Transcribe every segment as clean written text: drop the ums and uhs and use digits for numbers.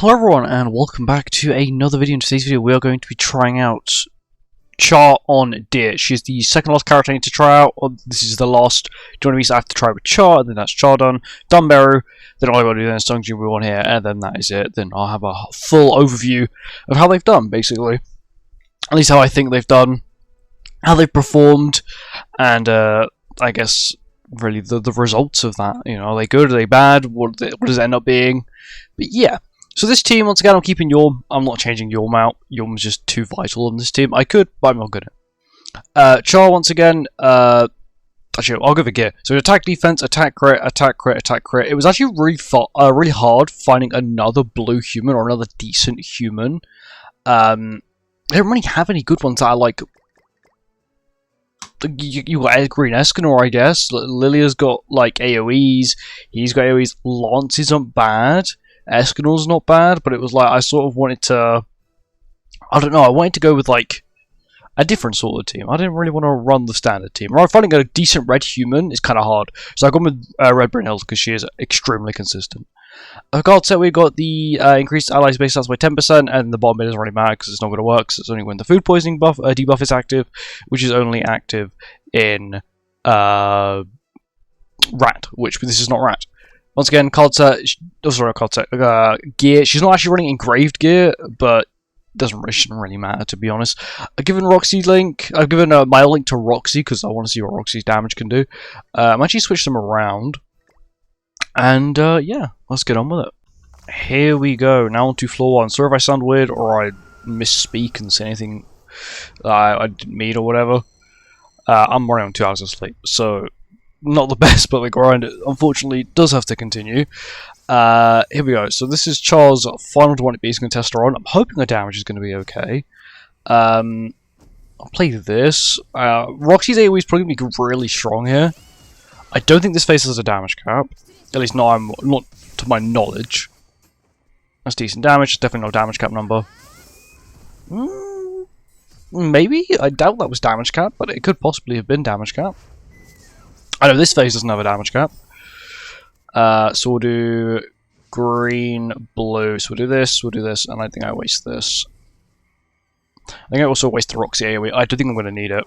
Hello everyone and welcome back to another video. In today's video we are going to be trying out Char on Deer. She's the second last character I need to try out. This is the last. Do you know what I mean? So I have to try with Char, and then that's Char done. Done Beru, then all I got to do then is Sung Jin on here, and then that is it. Then I'll have a full overview of how they've done, basically. At least how I think they've done, how they've performed, and I guess really the results of that. You know, are they good, are they bad, what does it end up being? But yeah. So this team, once again, I'm keeping Yorm. I'm not changing Yorm out. Yorm's just too vital on this team. I could, but I'm not good at it. Char, once again, actually, I'll give it gear. So attack, defense, attack, crit, attack, crit, attack, crit. It was actually really hard finding another blue human or another decent human. I don't really have any good ones that I like. You got Green Escanor, I guess. Lilia's got like AoEs. He's got AoEs. Lance isn't bad. Escanor's not bad, but it was like I sort of wanted to. I don't know. I wanted to go with like a different sort of team. I didn't really want to run the standard team. Right, finding a decent red human is kind of hard, so I got with Red Brynhild because she is extremely consistent. Card set, we got the increased allies base stats by 10%, and the bottom bit doesn't really matter because it's not going to work. So it's only when the food poisoning buff debuff is active, which is only active in Rat, which this is not Rat. Once again, card set, gear. She's not actually running engraved gear, but shouldn't really matter, to be honest. I've given Roxy link. I've given my link to Roxy because I want to see what Roxy's damage can do. I'm actually switched them around, and yeah, let's get on with it. Here we go. Now on to floor 1. Sorry if I sound weird or I misspeak and say anything I didn't mean or whatever. I'm running on 2 hours of sleep, so not the best, but the grind, unfortunately, does have to continue. Here we go. So this is Char's final demonic beast. Going to test her on. I'm hoping the damage is going to be okay. I'll play this. Roxy's AoE is probably going to be really strong here. I don't think this phase has a damage cap. At least not to my knowledge. That's decent damage. It's definitely no damage cap number. Maybe? I doubt that was damage cap, but it could possibly have been damage cap. I know this phase doesn't have a damage cap. So we'll do green, blue. So we'll do this, and I think I waste this. I think I also waste the Roxy AoE. I do think I'm going to need it.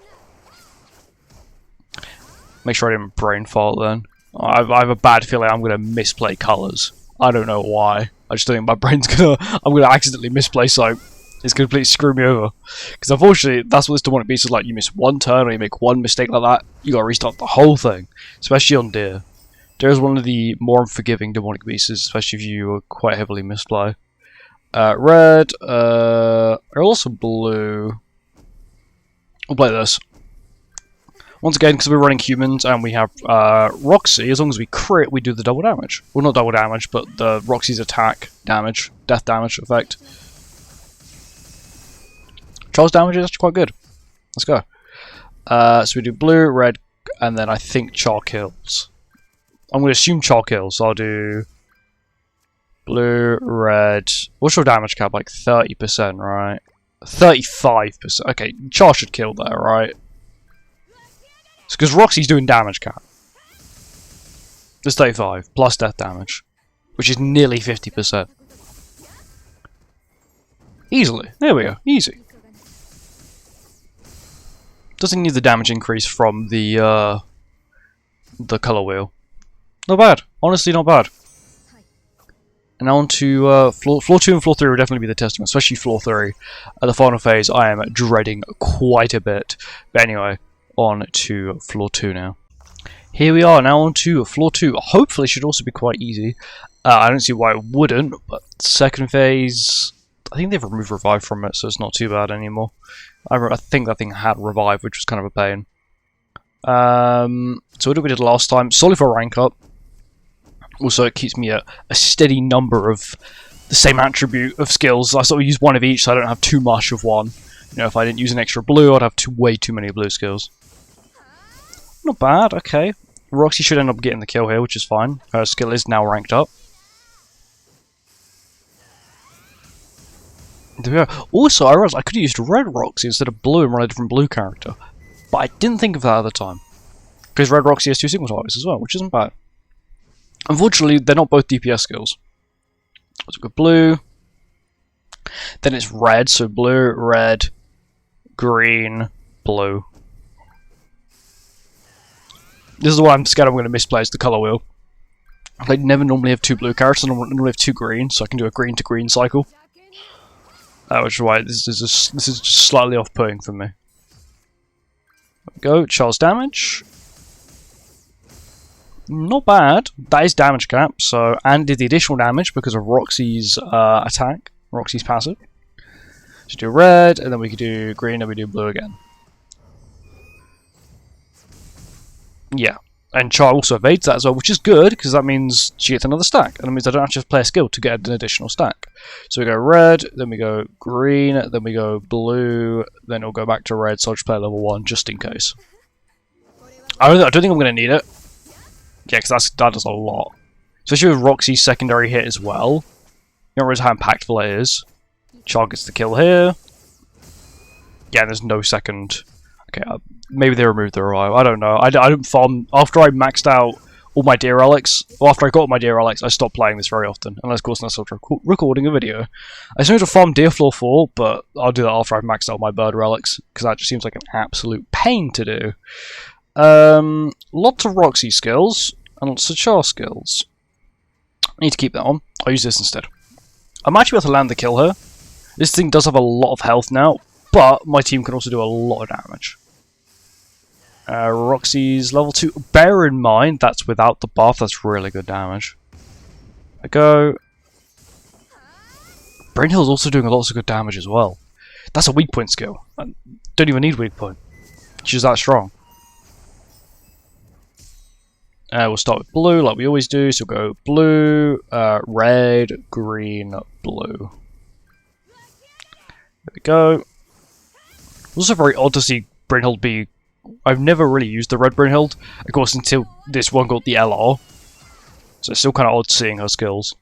Make sure I didn't brain fart then. I have a bad feeling I'm going to misplay colours. I don't know why. I just think my brain's I'm going to accidentally misplay soap. It's going to completely screw me over. Because unfortunately, that's what this demonic beast is like. You miss one turn or you make one mistake like that, you got to restart the whole thing. Especially on Deer. Deer is one of the more unforgiving demonic beasts, especially if you quite heavily misplay. Red, also blue. We'll play this. Once again, because we're running humans and we have Roxy, as long as we crit, we do the double damage. Well, not double damage, but the Roxy's attack damage, death damage effect. Char's damage is actually quite good. Let's go. So we do blue, red, and then I think Char kills. I'm going to assume Char kills, so I'll do blue, red. What's your damage cap? Like 30%, right? 35%. Okay, Char should kill there, right? It's because Roxy's doing damage cap. It's 35, plus death damage, which is nearly 50%. Easily. There we go. Easy. Doesn't need the damage increase from the color wheel. Not bad. Honestly, not bad. And now on to floor 2 and floor 3 will definitely be the testing, especially floor 3. At the final phase, I am dreading quite a bit. But anyway, on to floor 2 now. Here we are, now on to floor 2. Hopefully, it should also be quite easy. I don't see why it wouldn't, but second phase, I think they've removed revive from it, so it's not too bad anymore. I think that thing had revive, which was kind of a pain. So what did we do last time? Solely for rank up. Also, it keeps me a steady number of the same attribute of skills. I sort of use one of each, so I don't have too much of one. You know, if I didn't use an extra blue, I'd have way too many blue skills. Not bad, okay. Roxy should end up getting the kill here, which is fine. Her skill is now ranked up. There we go. Also, I realized I could have used red Roxy instead of blue and run a different blue character. But I didn't think of that at the time. Because red Roxy has 2 single targets as well, which isn't bad. Unfortunately, they're not both DPS skills. Let's go blue. Then it's red, so blue, red, green, blue. This is what I'm scared I'm going to misplace the colour wheel. I never normally have 2 blue carrots, I normally have 2 green, so I can do a green to green cycle. Which is why this is just slightly off-putting for me. There we go, Charles damage. Not bad. That is damage cap, so and did the additional damage because of Roxy's attack, Roxy's passive. So do red, and then we can do green, and we do blue again. Yeah, and Char also evades that as well, which is good because that means she gets another stack, and it means I don't have to play a skill to get an additional stack. So we go red, then we go green, then we go blue, then it'll go back to red. So I'll just play level 1 just in case. I don't think I'm going to need it. Yeah, because that does a lot. Especially with Roxy's secondary hit as well. You don't realize how impactful it is. Char gets the kill here. Yeah, there's no second. Okay, maybe they removed the revive. I don't know. I don't farm. After I maxed out all my deer relics, or after I got all my deer relics, I stopped playing this very often. Unless, of course, I started recording a video. I still need to farm deer floor 4, but I'll do that after I've maxed out my bird relics, because that just seems like an absolute pain to do. Lots of Roxy skills, and lots of Char skills. I need to keep that on. I'll use this instead. I'm actually able to land the kill here. This thing does have a lot of health now, but my team can also do a lot of damage. Roxy's level 2. Bear in mind, that's without the buff. That's really good damage. There we go. Brynhild's also doing a lot of good damage as well. That's a weak point skill. I don't even need weak point. She's that strong. We'll start with blue like we always do. So we'll go blue, red, green, blue. There we go. It's also very odd to see Brynhild be... I've never really used the red Brynhild, of course, until this one got the LR. So it's still kind of odd seeing her skills.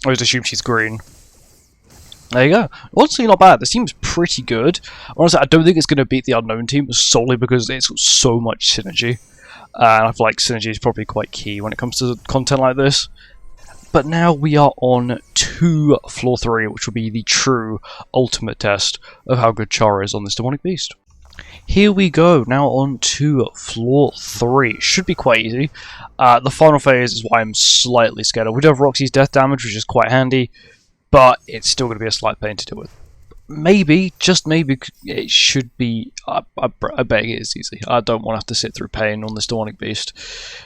I always assume she's green. There you go. Honestly, not bad. This team's pretty good. Honestly, I don't think it's going to beat the Unknown team solely because it's got so much synergy. And I feel like synergy is probably quite key when it comes to content like this. But now we are on to floor 3, which will be the true ultimate test of how good Char is on this demonic beast. Here we go, now on to floor 3. Should be quite easy. The final phase is why I'm slightly scared of. We do have Roxy's death damage, which is quite handy, but it's still going to be a slight pain to deal with. Maybe, just maybe, it should be... I bet it is easy. I don't want to have to sit through pain on this demonic beast.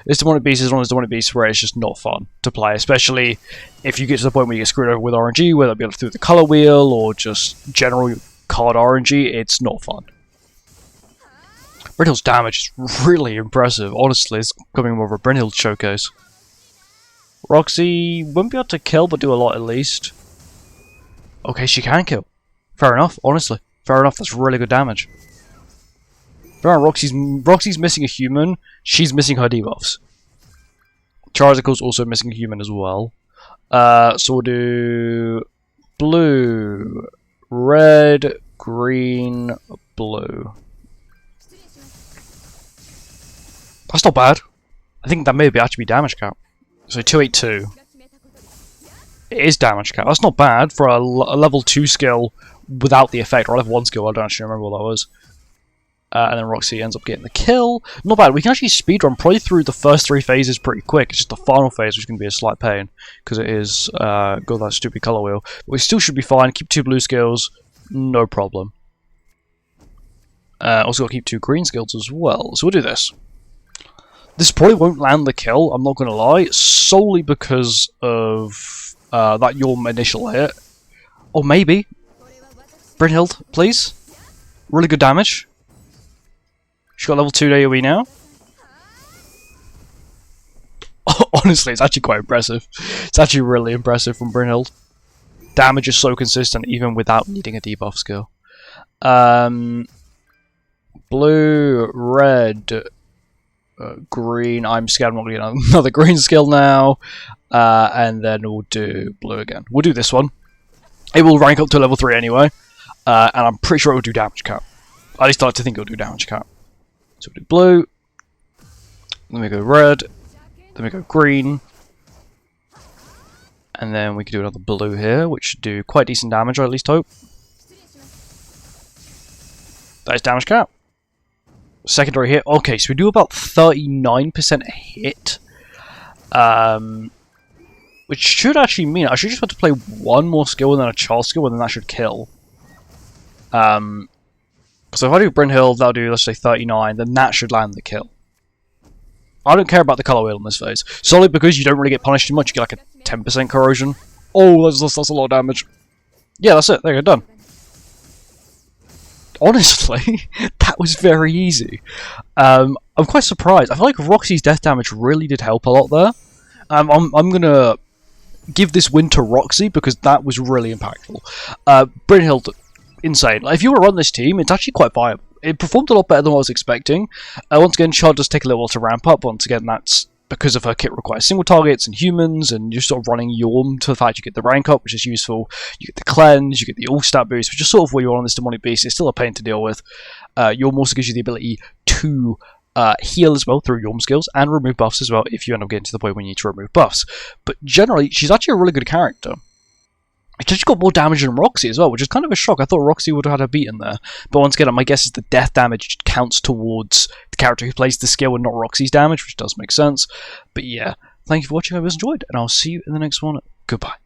This demonic beast is one of those demonic beasts where it's just not fun to play, especially if you get to the point where you get screwed over with RNG, whether it be through the colour wheel or just general card RNG, it's not fun. Brynhild's damage is really impressive. Honestly, it's becoming more of a Brynhild showcase. Roxy won't be able to kill, but do a lot at least. Okay, she can kill. Fair enough, honestly. Fair enough, that's really good damage. Roxy's missing a human. She's missing her debuffs. Charizard's also missing a human as well. So we'll do... blue, red, green, blue. That's not bad. I think that may actually be damage cap. So 282. It is damage cap. That's not bad for a level 2 skill without the effect. Or level 1 skill, I don't actually remember what that was. And then Roxy ends up getting the kill. Not bad. We can actually speedrun probably through the first 3 phases pretty quick. It's just the final phase which is going to be a slight pain. Because it is got that stupid colour wheel. But we still should be fine. Keep 2 blue skills. No problem. Also got to keep 2 green skills as well. So we'll do this. This probably won't land the kill, I'm not going to lie, solely because of that Yorm initial hit. Or maybe. Brynhild, please. Really good damage. She's got level 2 AoE now. Honestly, it's actually quite impressive. It's actually really impressive from Brynhild. Damage is so consistent even without needing a debuff skill. Blue, red... green. I'm scared I'm not going to get another green skill now. And then we'll do blue again. We'll do this one. It will rank up to level 3 anyway. And I'm pretty sure it will do damage cap. At least I like to think it will do damage cap. So we'll do blue. Then we go red. Then we go green. And then we can do another blue here, which should do quite decent damage, or at least hope. That is damage cap. Secondary hit. Okay, so we do about 39% hit. Which should actually mean I should just have to play one more skill and then a charge skill, and then that should kill. So if I do Brynhild, that'll do, let's say, 39, then that should land the kill. I don't care about the colour wheel in this phase. Solely because you don't really get punished too much, you get like a 10% corrosion. Oh, that's a lot of damage. Yeah, that's it. There you go, done. Honestly, that was very easy. I'm quite surprised. I feel like Roxy's death damage really did help a lot there. I'm going to give this win to Roxy because that was really impactful. Brynhild, insane. Like, if you were to run this team, it's actually quite viable. It performed a lot better than what I was expecting. Once again, Char does take a little while to ramp up. Once again, that's because of her kit requires single targets and humans, and you're sort of running Yorm to the fact you get the rank up, which is useful. You get the cleanse, you get the all-stat boost, which is sort of what you want on this demonic beast. It's still a pain to deal with. Yorm also gives you the ability to heal as well through Yorm skills, and remove buffs as well if you end up getting to the point where you need to remove buffs. But generally, she's actually a really good character. She's actually got more damage than Roxy as well, which is kind of a shock. I thought Roxy would have had her beaten there. But once again, my guess is the death damage counts towards the character who plays the skill and not Roxy's damage, which does make sense. But yeah, thank you for watching. I hope you enjoyed, and I'll see you in the next one. Goodbye.